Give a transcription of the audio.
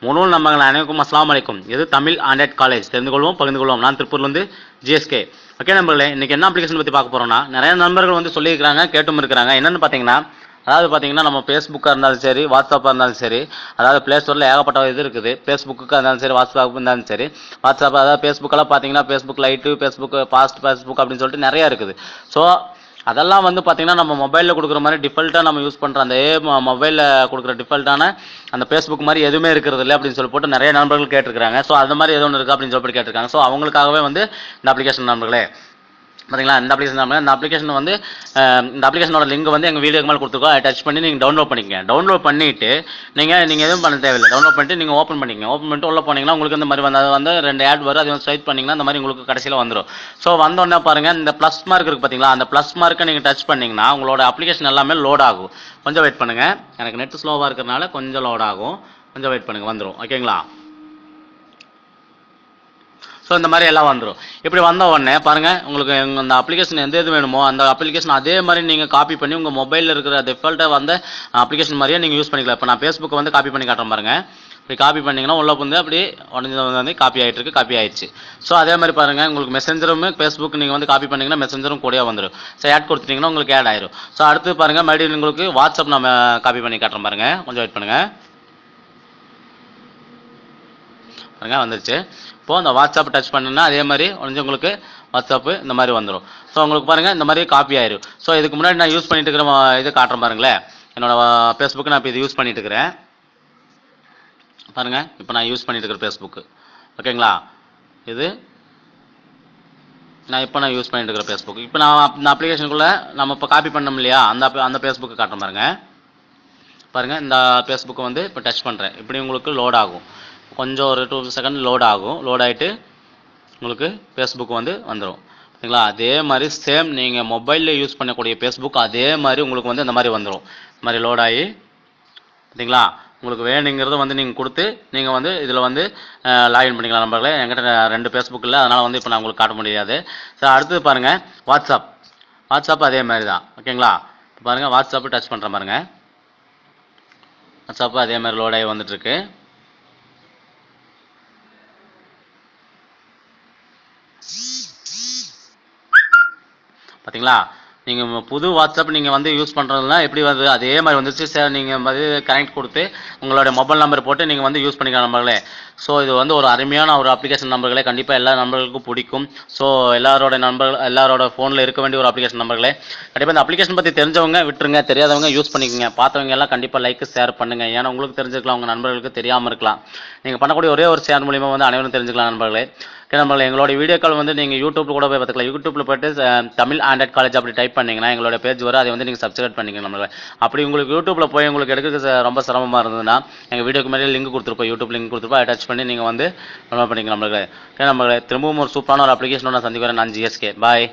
முன்னூல் நம்பங்கள் அனைவருக்கும் அஸ்ஸலாமு அலைக்கும். இது தமிழ் ஆண்ட்ராய்ட் காலேஜ். தெரிந்து கொள்வோம், பகிர்ந்து கொள்வோம். நான் திருப்பூர்லேருந்து ஜிஎஸ்கே. ஓகே நண்பர்களே, இன்னைக்கு என்ன அப்ளிகேஷன் பற்றி பார்க்க போகிறோம்னா, நிறைய நண்பர்கள் வந்து சொல்லியிருக்கிறாங்க, கேட்டும் இருக்கிறாங்க. என்னென்னு பார்த்தீங்கன்னா, அதாவது பார்த்தீங்கன்னா நம்ம ஃபேஸ்புக்காக இருந்தாலும் சரி, வாட்ஸ்அப்பாக இருந்தாலும் சரி, அதாவது ப்ளே ஸ்டோரில் ஏகப்பட்ட இது இருக்குது. ஃபேஸ்புக்காக இருந்தாலும் சரி, வாட்ஸ்அப் இருந்தாலும் சரி, வாட்ஸ்அப் அதாவது ஃபேஸ்புக்கெல்லாம் பார்த்தீங்கன்னா Facebook lite, Facebook fast, Facebook அப்படின்னு சொல்லிட்டு நிறையா இருக்குது. ஸோ அதெல்லாம் வந்து பார்த்தீங்கன்னா நம்ம மொபைலில் கொடுக்குற மாதிரி டிஃபால்ட்டாக நம்ம யூஸ் பண்ணுற அந்த மொபைலில் கொடுக்குற டிஃபால்ட்டான அந்த ஃபேஸ்புக் மாதிரி எதுவுமே இருக்கிறது இல்லை அப்படின்னு சொல்லி போட்டு நிறைய நண்பர்கள் கேட்டிருக்காங்க. ஸோ அந்த மாதிரி எது ஒன்று இருக்குது அப்படின்னு சொல்லிட்டு கேட்டிருக்காங்க. ஸோ அவங்களுக்காகவே வந்து இந்த அப்ளிகேஷன் நண்பர்களே பார்த்தீங்களா, இந்த அப்ளிகேஷன் வந்து இந்த அப்ளிகேஷனோட லிங்க் வந்து எங்கள் வீடியோக்கு மேலே கொடுத்துருக்கோம். அதை டச் பண்ணி நீங்கள் டவுன்லோட் பண்ணிக்கங்க. டவுன்லோட் பண்ணிவிட்டு நீங்கள் எதுவும் பண்ண தேவையில்லை. டவுன்லோட் பண்ணிட்டு நீங்கள் ஓப்பன் பண்ணிக்கங்க. ஓப்பன் பண்ணிட்டு உள்ள போனீங்கன்னா உங்களுக்கு இந்த மாதிரி வந்து அது வந்து 2 ஆட் வரும். அது வந்து ஸ்வைப் பண்ணிங்கன்னா இந்த மாதிரி உங்களுக்கு கடைசியில் வந்துடும். ஸோ வந்தோடனே பாருங்கள், இந்த ப்ளஸ் மார்க் இருக்குது பார்த்தீங்களா, அந்த ப்ளஸ் மார்க்கை நீங்கள் டச் பண்ணிங்கன்னா உங்களோட அப்ளிகேஷன் எல்லாமே லோட் ஆகும். கொஞ்சம் வெயிட் பண்ணுங்கள், எனக்கு நெட் ஸ்லோவாக இருக்கிறனால கொஞ்சம் லோட் ஆகும். கொஞ்சம் வெயிட் பண்ணுங்கள், வந்துடும். ஓகேங்களா? ஸோ இந்த மாதிரி எல்லாம் வந்துடும். இப்படி வந்த உடனே பாருங்கள், உங்களுக்கு அந்த அப்ளிகேஷன் எந்த இது வேணுமோ அந்த அப்ளிகேஷன் அதே மாதிரி நீங்கள் காப்பி பண்ணி உங்கள் மொபைலில் இருக்கிற டிஃபால்ட்டாக வந்த அப்ளிகேஷன் மாதிரியே நீங்கள் யூஸ் பண்ணிக்கலாம். இப்போ நான் ஃபேஸ்புக்கை வந்து காப்பி பண்ணி காட்டுறேன் பாருங்கள். இப்படி காப்பி பண்ணிங்கன்னா உள்ள வந்து அப்படி உடனே வந்து காப்பி ஆகிட்டு இருக்கு, காப்பி ஆயிடுச்சு. ஸோ அதே மாதிரி பாருங்கள், உங்களுக்கு மெசஞ்சரும் ஃபேஸ்புக் நீங்கள் வந்து காப்பி பண்ணிங்கன்னா மெசஞ்சரும் கூட வந்துடும். ஸோ ஆட் கொடுத்துட்டிங்கன்னா உங்களுக்கு ஆட் ஆயிடும். ஸோ அடுத்து பாருங்கள், மறுபடியும் உங்களுக்கு வாட்ஸ்அப் நம்ம காப்பி பண்ணி காட்டுறோம் பாருங்கள். கொஞ்சம் வெயிட் பண்ணுங்கள் பாருங்க, வந்துருச்சு. இப்போது அந்த வாட்ஸ்அப் டச் பண்ணுன்னா அதே மாதிரி உங்களுக்கு வாட்ஸ்அப்பு இந்த மாதிரி வந்துடும். ஸோ உங்களுக்கு பாருங்கள் இந்த மாதிரி காப்பி ஆயிடும். ஸோ இதுக்கு முன்னாடி நான் யூஸ் பண்ணிட்டு இருக்கிற இது காட்டுறேன் பாருங்களேன். என்னோட ஃபேஸ்புக்கு நான் இப்போ இது யூஸ் பண்ணிட்டு இருக்கிறேன் பாருங்கள். இப்போ நான் யூஸ் பண்ணிட்டு இருக்கிற ஃபேஸ்புக்கு ஓகேங்களா, இது நான் யூஸ் பண்ணிட்டு இருக்கிற ஃபேஸ்புக். இப்போ நான் இந்த அப்ளிகேஷனுக்குள்ளே நம்ம இப்போ காப்பி பண்ணோம் இல்லையா, அந்த ஃபேஸ்புக்கு காட்டுறேன் பாருங்கள். இந்த ஃபேஸ்புக்கை வந்து இப்போ டச் பண்ணுறேன். இப்படி உங்களுக்கு லோட் ஆகும். கொஞ்சம் ஒரு 2 செகண்ட் லோட் ஆகும். லோட் ஆகிட்டு உங்களுக்கு ஃபேஸ்புக் வந்து வந்துடும். சரிங்களா? அதே மாதிரி சேம் நீங்கள் மொபைலில் யூஸ் பண்ணக்கூடிய ஃபேஸ்புக் அதே மாதிரி உங்களுக்கு வந்து இந்த மாதிரி வந்துடும். இந்த மாதிரி லோட் ஆகி பார்த்தீங்களா, உங்களுக்கு வேணுங்கிறத வந்து நீங்கள் கொடுத்து நீங்கள் வந்து இதில் வந்து லாகின் பண்ணிக்கலாம். நம்பர்களே, என்கிட்ட 2 ஃபேஸ்புக் இல்லை, அதனால் வந்து இப்போ நான் உங்களுக்கு காட்ட முடியாது. ஸோ அடுத்தது பாருங்கள், வாட்ஸ்அப் அதே மாதிரி தான். ஓகேங்களா? இப்போ பாருங்கள், வாட்ஸ்அப்பு டச் பண்ணுற பாருங்கள். வாட்ஸ்அப்பு அதே மாதிரி லோட் ஆகி வந்துட்டுருக்கு. பார்த்தீங்களா, நீங்கள் புது வாட்ஸ்அப் நீங்கள் வந்து யூஸ் பண்ணுறதுனா எப்படி வருது அதே மாதிரி வந்துச்சு. சார் நீங்கள் வந்து கனெக்ட் கொடுத்து உங்களோட மொபைல் நம்பர் போட்டு நீங்கள் வந்து யூஸ் பண்ணிக்கலாம் நம்பர்களே. ஸோ இது வந்து ஒரு அருமையான ஒரு அப்ளிகேஷன் நம்பர்களே. கண்டிப்பாக எல்லா நம்பர்களுக்கும் பிடிக்கும். ஸோ எல்லாரோட ஃபோனில் இருக்க வேண்டிய ஒரு அப்ளிகேஷன் நம்பர்களே. கண்டிப்பாக இந்த அப்ளிகேஷன் பற்றி தெரிஞ்சவங்க விட்டுருங்க, தெரியாதவங்க யூஸ் பண்ணிக்கோங்க. பார்த்தவங்க எல்லாம் கண்டிப்பாக லைக் ஷேர் பண்ணுங்கள். ஏன்னா உங்களுக்கு தெரிஞ்சுக்கலாம், உங்கள் நண்பர்களுக்கு தெரியாமல் இருக்கலாம். நீங்கள் பண்ணக்கூடிய ஒரே ஒரு ஷேர் மூலிமா வந்து அனைவரும் தெரிஞ்சுக்கலாம் நண்பர்களே. நண்பர்களே, எங்களோட வீடியோக்கள் வந்து நீங்கள் யூடியூப்பில் கூட போய் பார்த்துக்கலாம். யூடியூப்பில் போய்ட்டு தமிழ் ஆண்ட்ராய்ட் காலேஜ் அப்படி டைப் பண்ணிங்கன்னா எங்களோட பேஜ் வரும். அதை வந்து நீங்கள் சப்ஸ்கிரைப் பண்ணிக்கணும் நண்பர்களே. அப்படி உங்களுக்கு யூடியூப்பில் போய் உங்களுக்கு எடுக்க ரொம்ப சிரமமாக இருந்ததுன்னா எங்கள் வீடியோக்கு மேலே லிங்க் கொடுத்துருப்போம், யூடியூப் லிங்க் கொடுத்துருப்போம். அதை டச் பண்ணி நீங்கள் வந்து டவுன்லோட் பண்ணிக்கலாம் நண்பர்களே. நண்பர்களே, திரும்பவும் ஒரு சூப்பரான ஒரு அப்ளிகேஷனோட சந்திக்கிறேன். நான் ஜிஎஸ்கே. பாய்.